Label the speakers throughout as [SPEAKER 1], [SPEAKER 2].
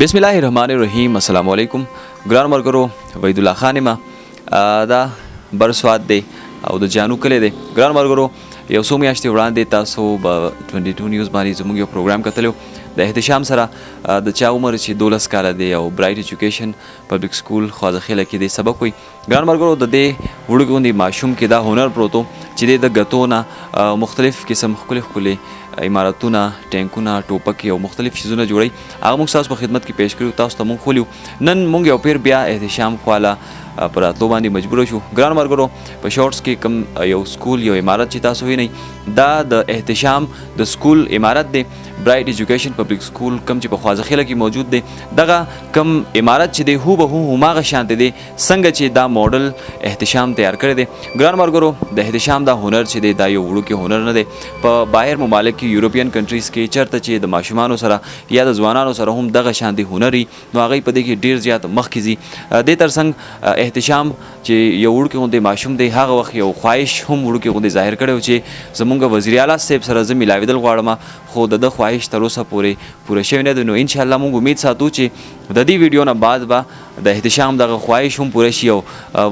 [SPEAKER 1] بسم الله الرحمن الرحیم. السلام علیکم ګران مرګرو. وحید الله خان ما دا بر سوات دی او د جانو کلی دی. ګران مرګرو یو څو میاشتې وړاندې تاسو به 22 نیوز باندې زموږ یو پروګرام کتلو د احتشام سره د چا عمر چې 12 کاله دی او برایټ ایجوکیشن پبلک سکول خوازخیله کې دی سبق وي. ګران مرګرو د دې وړوکي غوندې ماشوم کې دا هنر پروت و چې د ګتو نه مختلف قسم ښکلي عمارتونه ټینکونه ټوپکې او مختلف شیزونه جوړوي. هغه موږ تاسو په خدمت کې پیش کړو. تاسو ته موږ خولیو. نن موږ یو پیر بیا احتشام خواله پر راتلو باندې مجبور شو. ګران مرګرو په شارټس کې کوم یو سکول یو عمارت چې تاسو وینئ دا د احتشام د سکول عمارت دی. برایټ ایجوکیشن پبلک سکول کوم چې په خوازخیله کې موجود دی دغه کوم عمارت چې دی هو به هماغه شانته دی څنګه چې دا موډل احتشام تیار کړی دی. ګران مرګرو د احتشام دا هنر چې دی دا یو وړوکی هنر نه دی. په بهر ممالک کې یورپین کنټریز کې چېرته چې د ماشومانو سره یا د ځوانانو سره هم دغه شانتې هنر وي نو هغوی په دې کې ډېر زیات مخکې ځي. دې تر څنګ احتشام چې یو وړوکی غوندې ماشوم دی هغه وخت یو خواهش هم وړوکی غوندې ظاهر کړی و چې زموږ وزیر اعلی صاحب سره زه میلاوېدل غواړم خو د ده خواهش تر اوسه پورې پوره شوی نه دی. نو انشاءالله موږ امید ساتو چې د دې ویډیو نه بعد به د احتشام دغه خواهش هم پوره شي او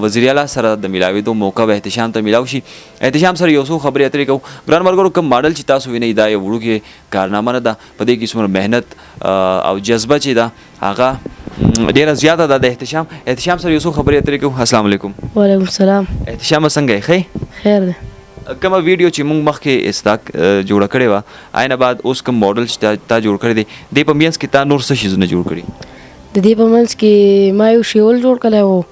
[SPEAKER 1] وزیر اعلی سره د میلاوېدو موقع به احتشام ته میلاو شي. احتشام سره یو څو خبرې اترې کوو. ګران مرګرو کوم ماډل چې تاسو وینئ دا یو وړوکی کارنامه نه ده. په دې کې څومره محنت او جذبه چې ده هغه ډیره زیاته ده د احتشام. احتشام سره یو څو خبرې اترې کوو. السلام علیکم.
[SPEAKER 2] وعلیکم السلام.
[SPEAKER 1] احتشام څنګه یې؟ ښه
[SPEAKER 2] خیر دی.
[SPEAKER 1] کومه ویډیو چې موږ مخکې استا جوړه کړې وه عین بعد اوس کوم موډل چې تا جوړ کړی دی دې په منځ کې تا نور څه شیزونه جوړ کړي؟
[SPEAKER 2] د دې په منځ کې ما یو شیول جوړ کړی و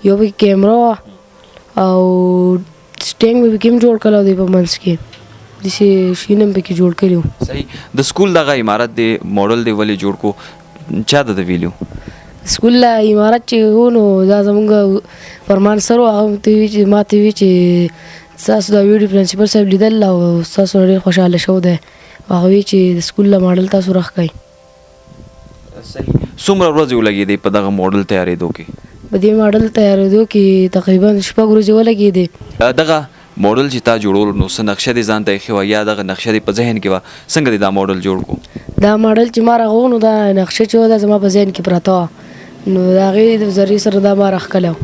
[SPEAKER 2] یو پکې کیمرا وه او سټینګ مې پکې هم جوړ کړی و دې په منځ کې داسې شیونه مې پکې جوړ کړي وو.
[SPEAKER 1] صحیح. د سکول دغه عمارت دی موډل دی ولې جوړ کو چا د ویلیو؟
[SPEAKER 2] سکول لا عمارت چې و نو دا زموږ فرمان سر و هغه ما ته وی چې ستاسو دا ویډیو پرنسپل صاحب لیدل او ستاسو ډېر خوشحاله شو دی هغه وی چې د سکول له ماډل تاسو راښکئ.
[SPEAKER 1] صحیح. څومره ورځې ولګېدې په دغه موډل تیارېدو کې؟
[SPEAKER 2] په دې ماډل تیارېدو کې تقریبا 6 ورځې ولګېدې.
[SPEAKER 1] دغه موډل چې تا جوړول نو څه نقشه دې ځان ته ایښې وه یا دغه نقشه دې په ذهن کې وه څنګه دې دا موډل جوړ کړو؟
[SPEAKER 2] دا ماډل چې ما راغو نو دا نقشه چې وه دا زما په ذهن کې پرته وه نو د هغې د ذریعې سره دا ما راښکلی و.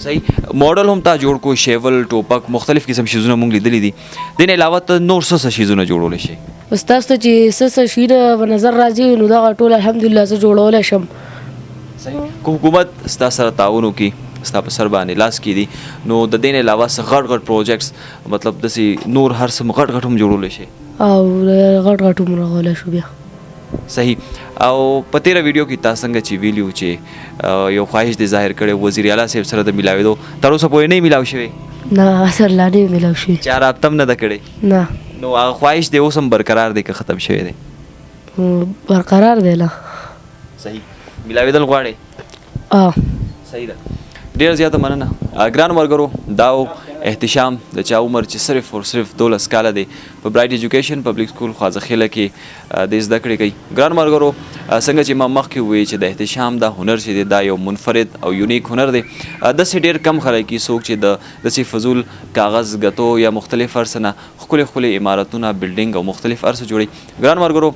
[SPEAKER 1] صحیح. موډل هم تا جوړ کو شیول ټوپک مختلف قسم شیزونه موږ لیدلی دي. دې نه علاوه ته نور څه شیزونه جوړولی شي؟
[SPEAKER 2] بس تاسو ته چې څه شیونه په نظر راځي نو دغه ټول الحمدلله زه جوړولی شم.
[SPEAKER 1] صحیح. که حکومت ستا سره تعاون وکړي ستا په سر باندې لاس کېدي نو د دې نه علاوه څه غټ غټ پروجیکټس مطلب داسې نور هر څه غټ غټ هم جوړولی شي؟
[SPEAKER 2] او غټ غټ هم راغلی شو بیا.
[SPEAKER 1] صحیح. او په تیره ویډیو کې تا څنګه چې ویلیو چې یو خواهش دې ظاهر کړی وزیر اعلی صاحب سره د میلاوېدو تر اوسه پورې نه میلاو شوی؟
[SPEAKER 2] نه اصل لا نه میلاو شوی.
[SPEAKER 1] چا رابطه هم نه ده کړې؟
[SPEAKER 2] نه.
[SPEAKER 1] نو هغه خواهش دې اوس هم برقرار دی که ختم شوی دی؟
[SPEAKER 2] برقرار دی. لا
[SPEAKER 1] صحیح. میلاوېدل غواړې؟ صحیح ده. ډېره زیاته مننه. ګرانو ملګرو دا احتشام د چا عمر چې صرف او صرف 12 کاله دی په برایټ ایجوکیشن پبلک سکول خوازخیله کې د زده کړې کوي. ګرانو ملګرو څنګه چې ما مخکې وویل چې د احتشام دا هنر چې دی دا یو منفرد او یونیک هنر دی. داسې ډېر کم خلک دي څوک چې د داسې فضول کاغذ ګتو یا مختلف هر څه نه ښکلي ښکلي عمارتونه بلډینګ او مختلف هر څه جوړوي. ګرانو ملګرو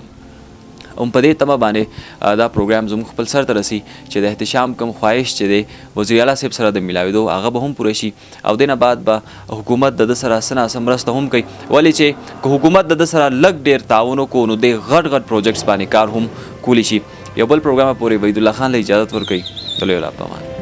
[SPEAKER 1] هم په دې تمه باندې دا پروګرام زموږ خپل سر ته رسي چې د احتشام کوم خواهش چې دی وزیر اعلی صاحب سره د میلاوېدو هغه به هم پوره شي او دې نه بعد به حکومت د ده سره څه ناسم مرسته هم کوي. ولې چې که حکومت د ده سره لږ ډېر تعاون وکړو نو دې غټ غټ پروجیکټس باندې کار هم کولی شي. یو بل پروګرام پورې وحید الله خان له اجازت ورکوي. تلو الله پامان.